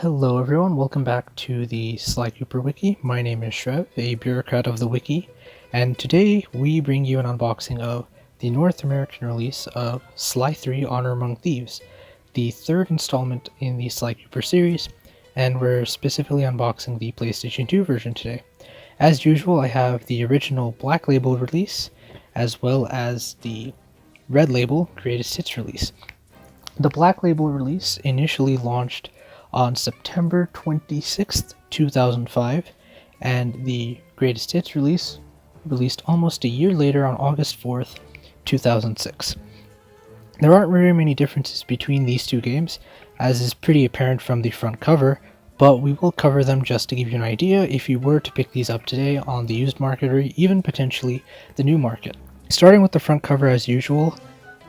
Hello everyone, welcome back to the Sly Cooper Wiki. My name is Shrev, a bureaucrat of the wiki, and today we bring you an unboxing of the North American release of Sly 3 Honor Among Thieves, the third installment in the Sly Cooper series, and we're specifically unboxing the PlayStation 2 version today. As usual, I have the original Black Label release, as well as the Red Label Greatest Hits release. The Black Label release initially launched on September 26th, 2005, and the Greatest Hits release released almost a year later on August 4th, 2006. There aren't very many differences between these two games, as is pretty apparent from the front cover, but we will cover them just to give you an idea if you were to pick these up today on the used market or even potentially the new market. Starting with the front cover as usual,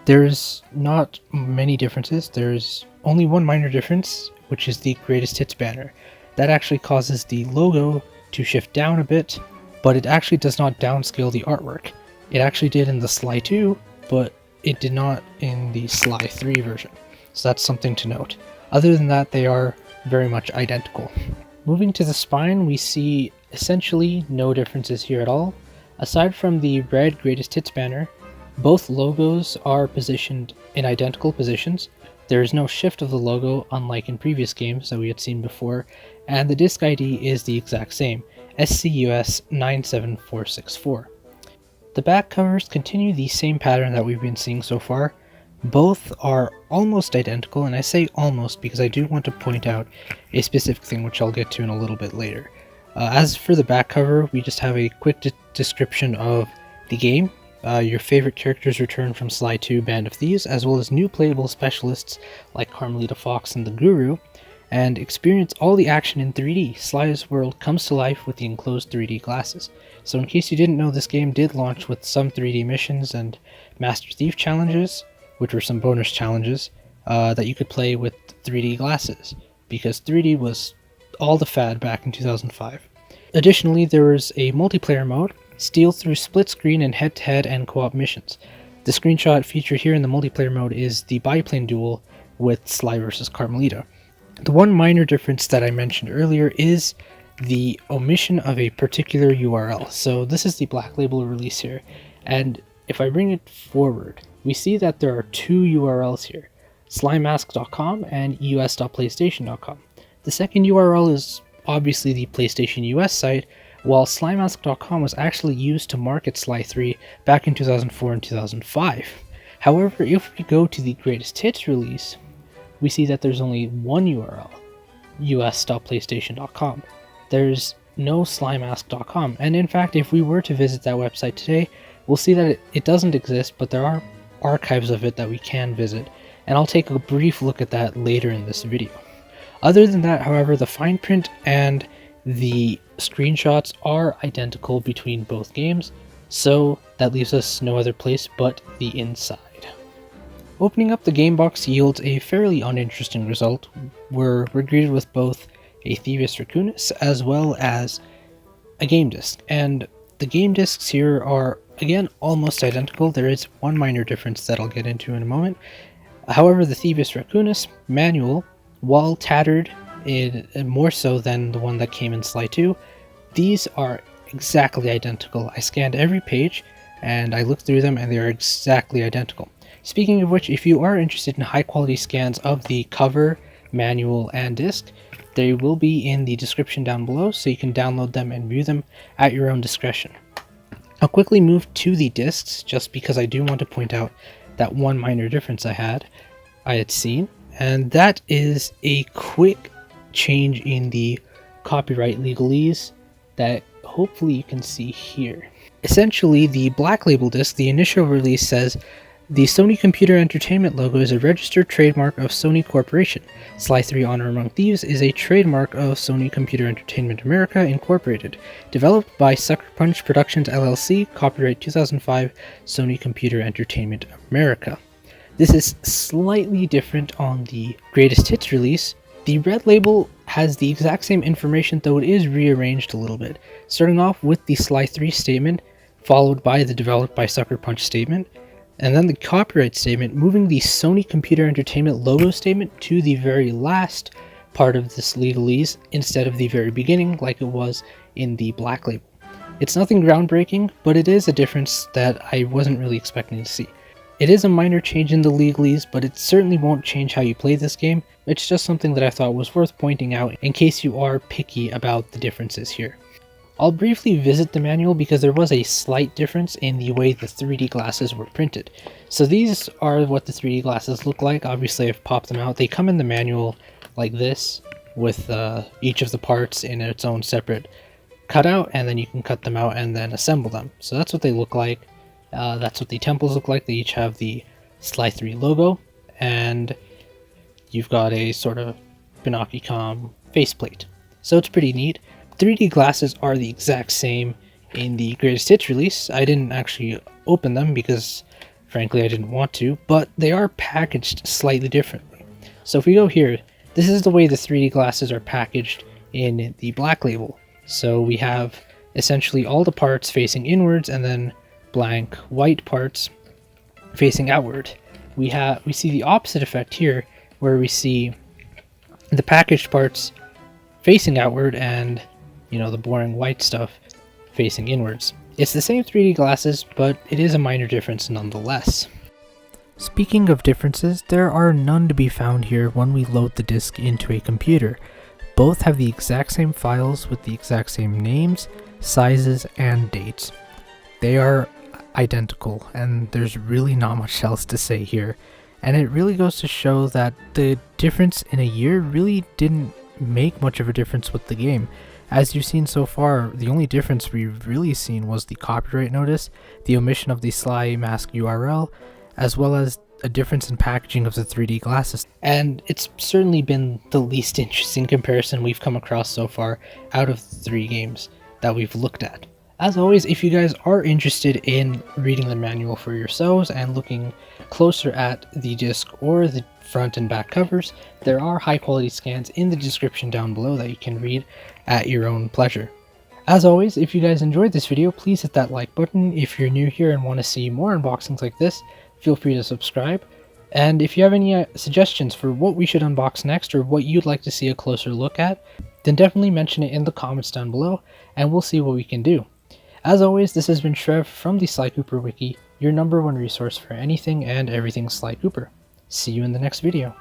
there's not many differences. There's only one minor difference, which is the Greatest Hits banner. That actually causes the logo to shift down a bit, but it actually does not downscale the artwork. It actually did in the Sly 2, but it did not in the Sly 3 version. So that's something to note. Other than that, they are very much identical. Moving to the spine, we see essentially no differences here at all. Aside from the red Greatest Hits banner, both logos are positioned in identical positions. There is no shift of the logo, unlike in previous games that we had seen before, and the disc ID is the exact same, SCUS 97464. The back covers continue the same pattern that we've been seeing so far. Both are almost identical, and I say almost because I do want to point out a specific thing which I'll get to in a little bit later. As for the back cover, we just have a quick description of the game. Your favorite characters return from Sly 2 Band of Thieves, as well as new playable specialists like Carmelita Fox and the Guru, and experience all the action in 3D. Sly's world comes to life with the enclosed 3D glasses. So in case you didn't know, this game did launch with some 3D missions and Master Thief challenges, which were some bonus challenges, that you could play with 3D glasses, because 3D was all the fad back in 2005. Additionally, there was a multiplayer mode, steal through split screen and head-to-head and co-op missions. The screenshot featured here in the multiplayer mode is the biplane duel with Sly vs. Carmelita. The one minor difference that I mentioned earlier is the omission of a particular URL. So this is the Black Label release here, and if I bring it forward, we see that there are two URLs here, slymask.com and us.playstation.com. The second URL is obviously the PlayStation US site, while slymask.com was actually used to market Sly 3 back in 2004 and 2005. However, if we go to the Greatest Hits release, we see that there's only one URL, us.playstation.com. There's no slymask.com, and in fact, if we were to visit that website today, we'll see that it doesn't exist, but there are archives of it that we can visit, and I'll take a brief look at that later in this video. Other than that, however, the fine print and the screenshots are identical between both games, so that leaves us no other place but the inside. Opening up the game box yields a fairly uninteresting result. We're greeted with both a Thieves Raccoonus as well as a game disc, and the game discs here are again almost identical. There is one minor difference that I'll get into in a moment. However, the Thieves Raccoonus manual, while tattered more so than the one that came in Sly 2, these are exactly identical. I scanned every page and I looked through them and they are exactly identical. Speaking of which, if you are interested in high quality scans of the cover, manual, and disc, they will be in the description down below, so you can download them and view them at your own discretion. I'll quickly move to the discs just because I do want to point out that one minor difference I had seen, and that is a quick change in the copyright legalese that hopefully you can see here. Essentially, the Black Label disc, the initial release says, "The Sony Computer Entertainment logo is a registered trademark of Sony Corporation. Sly 3 Honor Among Thieves is a trademark of Sony Computer Entertainment America Incorporated. Developed by Sucker Punch Productions LLC, copyright 2005, Sony Computer Entertainment America." This is slightly different on the Greatest Hits release. The Red Label has the exact same information, though it is rearranged a little bit, starting off with the Sly 3 statement, followed by the Developed by Sucker Punch statement, and then the copyright statement, moving the Sony Computer Entertainment logo statement to the very last part of this legalese instead of the very beginning like it was in the black label. It's nothing groundbreaking, but it is a difference that I wasn't really expecting to see. It is a minor change in the legalese, but it certainly won't change how you play this game. It's just something that I thought was worth pointing out in case you are picky about the differences here. I'll briefly visit the manual because there was a slight difference in the way the 3D glasses were printed. So these are what the 3D glasses look like. Obviously I've popped them out. They come in the manual like this, with each of the parts in its own separate cutout, and then you can cut them out and then assemble them. So that's what they look like. That's what the temples look like. They each have the Sly 3 logo, and you've got a sort of Pinocchicom faceplate. So it's pretty neat. 3D glasses are the exact same in the Greatest Hits release. I didn't actually open them because, frankly, I didn't want to, but they are packaged slightly differently. So if we go here, this is the way the 3D glasses are packaged in the black label. So we have essentially all the parts facing inwards and then blank white parts facing outward. We see the opposite effect here, where we see the packaged parts facing outward and, you know, the boring white stuff facing inwards. It's the same 3D glasses, but it is a minor difference nonetheless. Speaking of differences, there are none to be found here when we load the disc into a computer. Both have the exact same files with the exact same names, sizes, and dates. They are identical, and there's really not much else to say here. And it really goes to show that the difference in a year really didn't make much of a difference with the game. As you've seen so far, the only difference we've really seen was the copyright notice, the omission of the Sly mask URL, as well as a difference in packaging of the 3D glasses. And it's certainly been the least interesting comparison we've come across so far out of the 3 games that we've looked at. As always, if you guys are interested in reading the manual for yourselves and looking closer at the disc or the front and back covers, there are high quality scans in the description down below that you can read at your own pleasure. As always, if you guys enjoyed this video, please hit that like button. If you're new here and want to see more unboxings like this, feel free to subscribe. And if you have any suggestions for what we should unbox next or what you'd like to see a closer look at, then definitely mention it in the comments down below and we'll see what we can do. As always, this has been Shrev from the Sly Cooper Wiki, your #1 resource for anything and everything Sly Cooper. See you in the next video.